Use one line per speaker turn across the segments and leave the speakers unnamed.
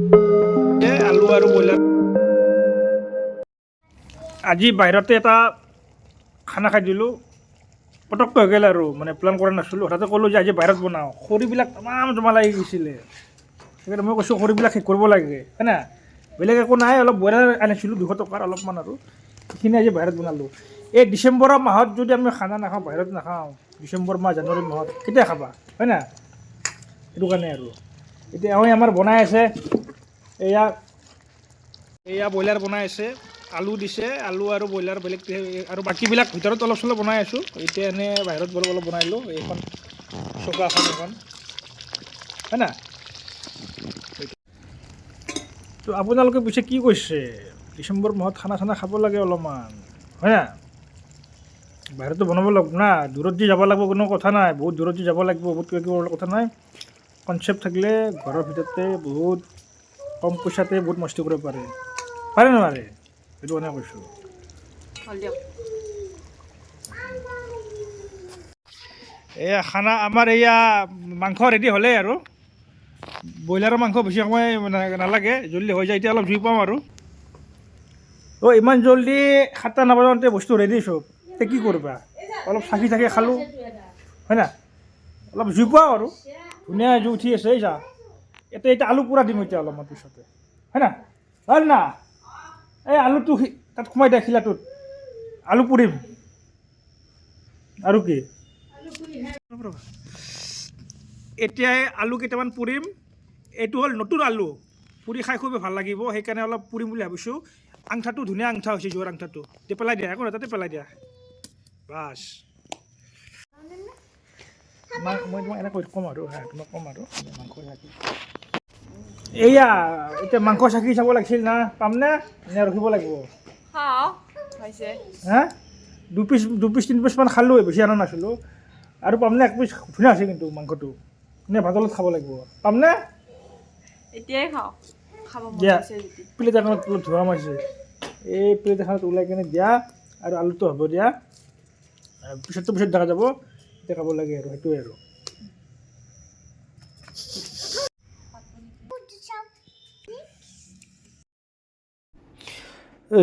আলু আৰু ব্ৰইলাৰ আজি বাহিৰতে এটা খানা খাই দিলোঁ পটককৈ হৈ গ'ল আৰু মানে প্লেন কৰা নাছিলোঁ হঠাতে ক'লোঁ যে আজি বাহিৰত বনাওঁ খৰিবিলাক তামাম জমা লাগি গৈছিলে সেইকাৰণে মই কৈছোঁ খৰিবিলাক শেষ কৰিব লাগে হয় না বেলেগ একো নাই অলপ ব্ৰইলাৰ আনিছিলোঁ 200 টকাৰ অলপমান আৰু সেইখিনি আজি বাহিৰত বনালোঁ এই ডিচেম্বৰৰ মাহত যদি আমি খানা নাখাওঁ বাহিৰত নাখাওঁ ডিচেম্বৰ মাহ জানুৱাৰী মাহত কেতিয়া খাবা হয় না সেইটো কাৰণে আৰু এতিয়া আমাৰ বনাই আছে এয়া ব্ৰইলাৰ বনাই আছে আলু দিছে আলু আৰু ব্ৰইলাৰ বেলেগ আৰু বাকীবিলাক ভিতৰত অলপ চলপ বনাই আছোঁ এতিয়া এনেই বাহিৰত অলপ বনাইলোঁ এইখন চৌকাখন এখন হয় না তো আপোনালোকে পিছে কি কৈছে ডিচেম্বৰ মাহত খানা চানা খাব লাগে অলপমান হয় না বাহিৰতো বনাব লাগিব না দূৰত দি যাব লাগিব কোনো কথা নাই বহুত দূৰত দি যাব লাগিব বহুত কিবা কিবি কথা নাই কনচেপ্ট থাকিলে ঘৰৰ ভিতৰতে বহুত কম পইচাতে বহুত মস্তি কৰিব পাৰে নোৱাৰে সেইটো কাৰণে কৈছোঁ এয়া খানা আমাৰ এয়া মাংস ৰেডি হ'লেই আৰু ব্ৰইলাৰৰ মাংস বেছি সময় নালাগে জল্দি হৈ যায় এতিয়া অলপ জুই পাওঁ আৰু ইমান জল্দি 7টা নবজাতে বস্তু ৰেডি চব এতিয়া কি কৰিবা অলপ চাকি খালোঁ হয় না অলপ জুই পাওঁ আৰু ধুনীয়া জুই উঠি আছে এই চা এতিয়া আলু পুৰা দিম এতিয়া অলপমান পিছতে হয় না হয় না এই আলুটো তাত সোমাই দিয়া খিলাটোত আলু পুৰিম আৰু কি এতিয়া আলু কেইটামান পুৰিম এইটো হ'ল নতুন আলু পুৰি খাই খুবেই ভাল লাগিব সেইকাৰণে অলপ পুৰিম বুলি ভাবিছোঁ আংঠাটো ধুনীয়া আংঠা হৈছে যোৱাৰ আংঠাটো এতিয়া পেলাই দিয়া একো নহয় তাতে পেলাই দিয়া বাছ মই তোমাক এনেকৈ ক'ম আৰু তোমাক ক'ম আৰু মাংস চাকি এয়া এতিয়া মাংস চাকি চাব লাগিছিল না পামনে নে ৰখিব লাগিব হা দুপিচ 3 পিচমান খালোঁ বেছি অনা নাছিলোঁ আৰু পামনে এক পিচ ধুনীয়া আছে কিন্তু মাংসটো নে ভাতৰ লগত খাব লাগিব পামনে
এতিয়াই খাওঁ খাব মন
দিয়া
গৈছে যদি
প্লেট এখনত তলত ধোৱা মাৰিছে এই প্লেট এখনত ওলাই কিনে দিয়া আৰু আলুটো হ'ব দিয়া পিছত দেখা যাব এতিয়া খাব লাগে আৰু সেইটোৱে আৰু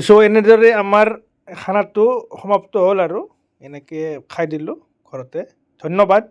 চ' এনেদৰে আমাৰ খানাটো সমাপ্ত হ'ল আৰু এনেকৈ খাই দিলোঁ ঘৰতে ধন্যবাদ